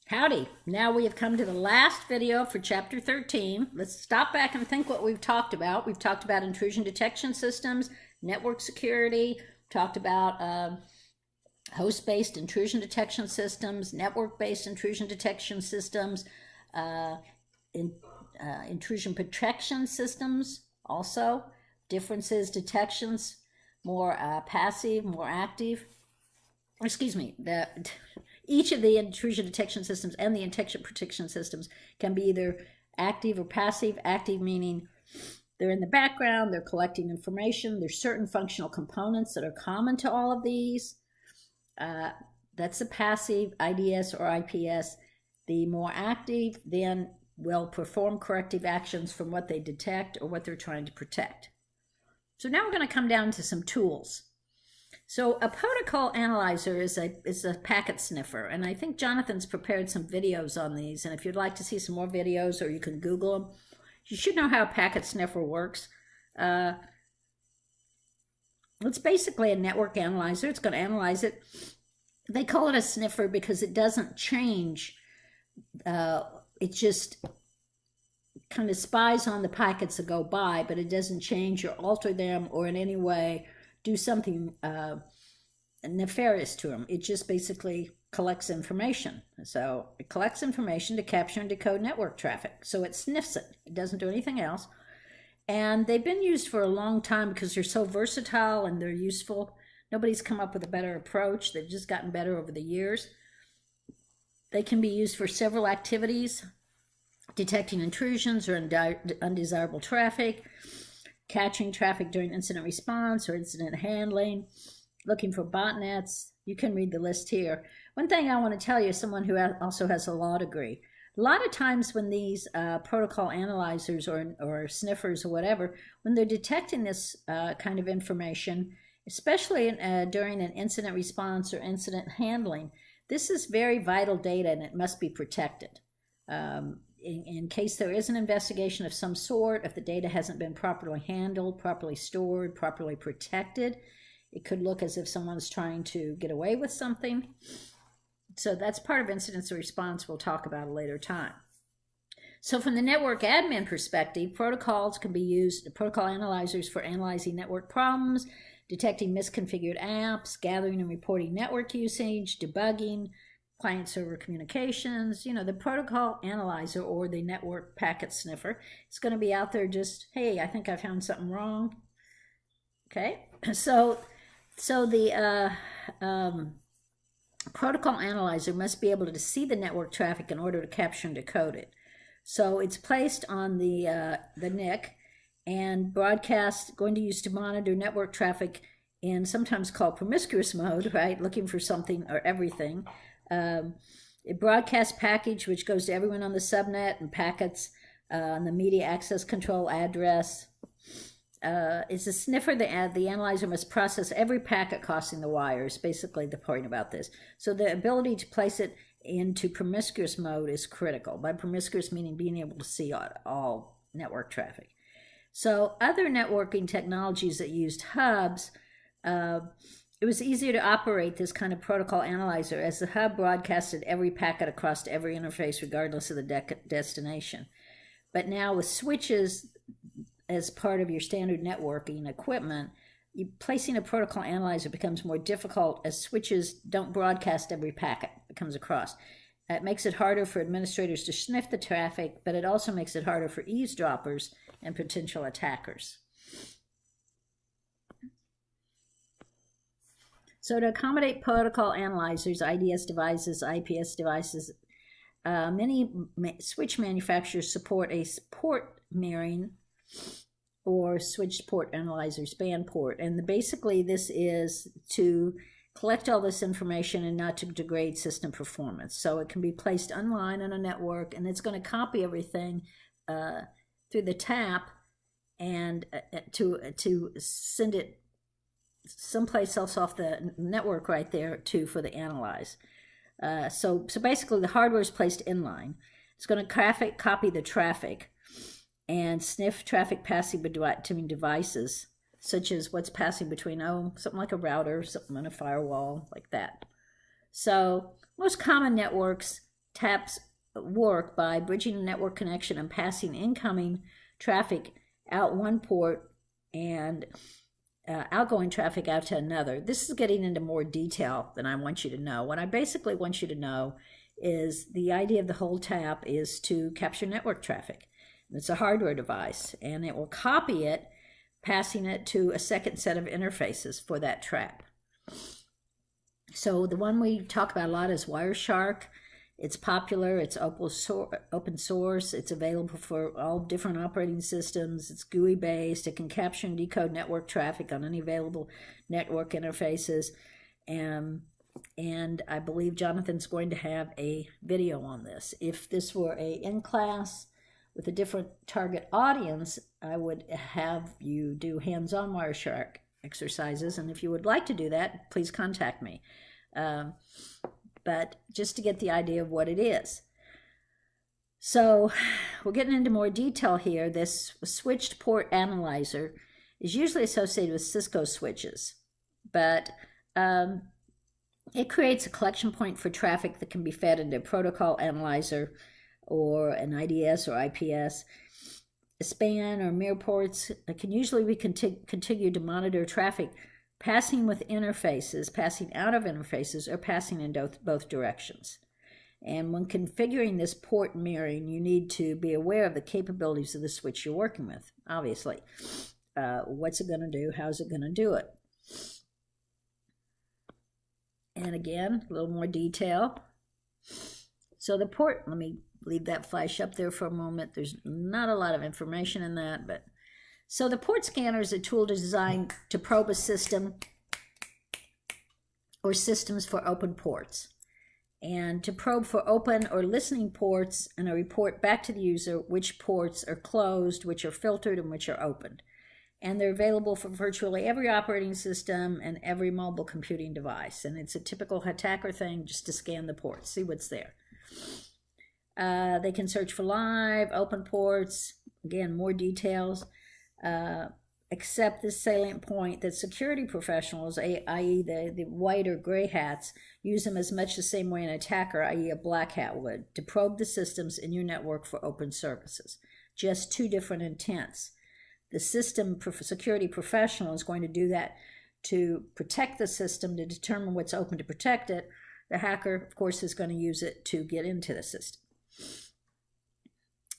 Howdy. Now we have come to the last video for chapter 13. Let's stop back and think what we've talked about. We've talked about intrusion detection systems, network security, talked about host-based intrusion detection systems, network-based intrusion detection systems, intrusion protection systems also, differences, detections, more passive, more active. Excuse me, each of the intrusion detection systems and the intrusion protection systems can be either active or passive. Active meaning they're in the background, they're collecting information. There's certain functional components that are common to all of these. That's the passive, IDS or IPS. The more active then will perform corrective actions from what they detect or what they're trying to protect. So now we're going to come down to some tools. So a protocol analyzer is a packet sniffer, and I think Jonathan's prepared some videos on these, and if you'd like to see some more videos, or you can Google them, you should know how a packet sniffer works. It's basically a network analyzer. It's going to analyze it. They call it a sniffer because it doesn't change. It just kind of spies on the packets that go by, but it doesn't change or alter them or in any way do something nefarious to them. It just basically collects information. So it collects information to capture and decode network traffic. So it sniffs it. It doesn't do anything else. And they've been used for a long time because they're so versatile and they're useful. Nobody's come up with a better approach. They've just gotten better over the years. They can be used for several activities: detecting intrusions or undesirable traffic, catching traffic during incident response or incident handling, looking for botnets. You can read the list here. One thing I want to tell you, as someone who also has a law degree, a lot of times when these protocol analyzers or sniffers or whatever, when they're detecting this kind of information, especially during an incident response or incident handling, this is very vital data and it must be protected. In case there is an investigation of some sort, if the data hasn't been properly handled, properly stored, properly protected, it could look as if someone's trying to get away with something. So that's part of incident response we'll talk about a later time. So from the network admin perspective, protocols can be used, protocol analyzers, for analyzing network problems, detecting misconfigured apps, gathering and reporting network usage, debugging, client-server communications. The protocol analyzer or the network packet sniffer is going to be out there just, hey, I think I found something wrong. Okay, so the protocol analyzer must be able to see the network traffic in order to capture and decode it. So it's placed on the NIC and going to use to monitor network traffic in sometimes called promiscuous mode, right? Looking for something or everything. A broadcast package which goes to everyone on the subnet and packets on the media access control address. It's a sniffer. The analyzer must process every packet crossing the wires. Basically the point about this. So the ability to place it into promiscuous mode is critical. By promiscuous meaning being able to see all network traffic. So other networking technologies that used hubs, it was easier to operate this kind of protocol analyzer as the hub broadcasted every packet across to every interface regardless of the destination. But now with switches as part of your standard networking equipment, placing a protocol analyzer becomes more difficult as switches don't broadcast every packet that comes across. It makes it harder for administrators to sniff the traffic, but it also makes it harder for eavesdroppers and potential attackers. So to accommodate protocol analyzers, IDS devices, IPS devices, many switch manufacturers support a port mirroring or switch port analyzer, span port. And basically this is to collect all this information and not to degrade system performance. So it can be placed online on a network, and it's going to copy everything through the tap and to send it someplace else off the network right there for the analyze. So basically the hardware is placed inline. It's going to copy the traffic and sniff traffic passing between devices, such as what's passing between, something like a router, something on a firewall, like that. So most common networks taps work by bridging a network connection and passing incoming traffic out one port and outgoing traffic out to another. This is getting into more detail than I want you to know. What I basically want you to know is the idea of the whole tap is to capture network traffic. It's a hardware device, and it will copy it, passing it to a second set of interfaces for that trap. So the one we talk about a lot is Wireshark. It's popular, it's open source, it's available for all different operating systems, it's GUI based, it can capture and decode network traffic on any available network interfaces, and I believe Jonathan's going to have a video on this. If this were a in-class with a different target audience, I would have you do hands-on Wireshark exercises, and if you would like to do that, please contact me. But just to get the idea of what it is. So we're getting into more detail here. This switched port analyzer is usually associated with Cisco switches, but it creates a collection point for traffic that can be fed into a protocol analyzer or an IDS or IPS. SPAN or mirror ports can usually be configured to monitor traffic passing with interfaces, passing out of interfaces, or passing in both directions. And when configuring this port mirroring, you need to be aware of the capabilities of the switch you're working with, obviously. What's it going to do? How's it going to do it? And again, a little more detail. So the port, let me leave that flash up there for a moment. There's not a lot of information in that, but so the port scanner is a tool designed to probe a system or systems for open ports, and to probe for open or listening ports and a report back to the user which ports are closed, which are filtered, and which are opened. And they're available for virtually every operating system and every mobile computing device. And it's a typical attacker thing just to scan the ports, see what's there. They can search for live, open ports, again, more details. Except this salient point that security professionals, i.e. the white or gray hats, use them as much the same way an attacker, i.e. a black hat, would, to probe the systems in your network for open services. Just two different intents. The system security professional is going to do that to protect the system, to determine what's open to protect it. The hacker, of course, is going to use it to get into the system.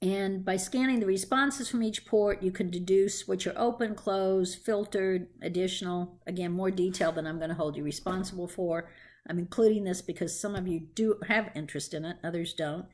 And by scanning the responses from each port, you can deduce which are open, closed, filtered, additional. Again, more detail than I'm going to hold you responsible for. I'm including this because some of you do have interest in it, others don't.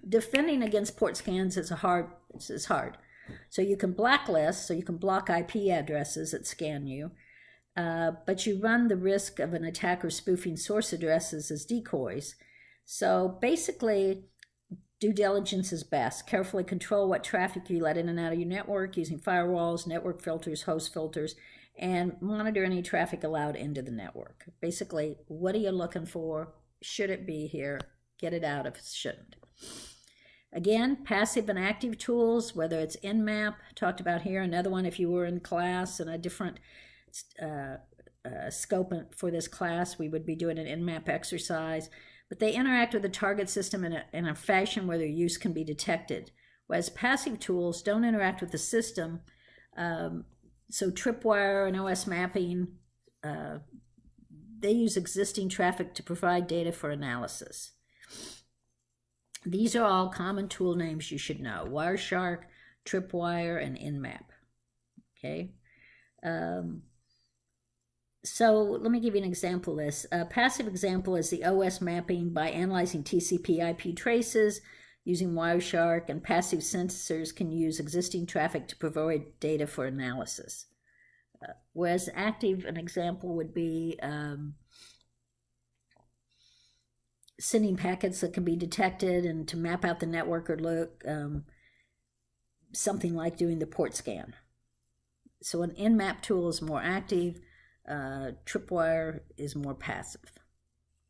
Defending against port scans is hard. So you can blacklist, so you can block IP addresses that scan you, but you run the risk of an attacker spoofing source addresses as decoys. So basically, due diligence is best. Carefully control what traffic you let in and out of your network using firewalls, network filters, host filters, and monitor any traffic allowed into the network. Basically, what are you looking for? Should it be here? Get it out if it shouldn't. Again, passive and active tools, whether it's Nmap, talked about here, another one if you were in class and a different scope for this class, we would be doing an Nmap exercise. But they interact with the target system in a fashion where their use can be detected. Whereas passive tools don't interact with the system. So Tripwire and OS mapping, they use existing traffic to provide data for analysis. These are all common tool names you should know: Wireshark, Tripwire, and Nmap. Okay. So let me give you an example of this. A passive example is the OS mapping by analyzing TCP IP traces using Wireshark, and passive sensors can use existing traffic to provide data for analysis. Whereas active, an example would be sending packets that can be detected and to map out the network or look, something like doing the port scan. So an Nmap tool is more active. Tripwire is more passive.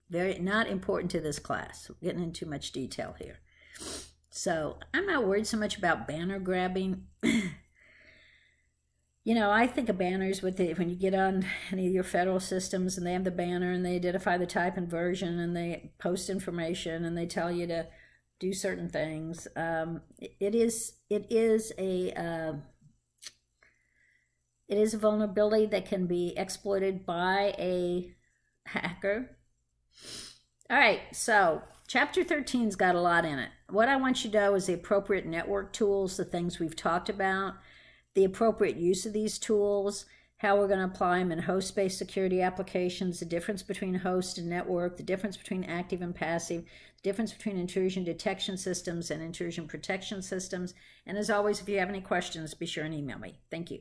Very not important to this class. We're getting into too much detail here. So I'm not worried so much about banner grabbing. You know, I think of banners with when you get on any of your federal systems and they have the banner and they identify the type and version and they post information and they tell you to do certain things. It is a vulnerability that can be exploited by a hacker. All right, so chapter 13's got a lot in it. What I want you to know is the appropriate network tools, the things we've talked about, the appropriate use of these tools, how we're going to apply them in host-based security applications, the difference between host and network, the difference between active and passive, the difference between intrusion detection systems and intrusion protection systems. And as always, if you have any questions, be sure and email me. Thank you.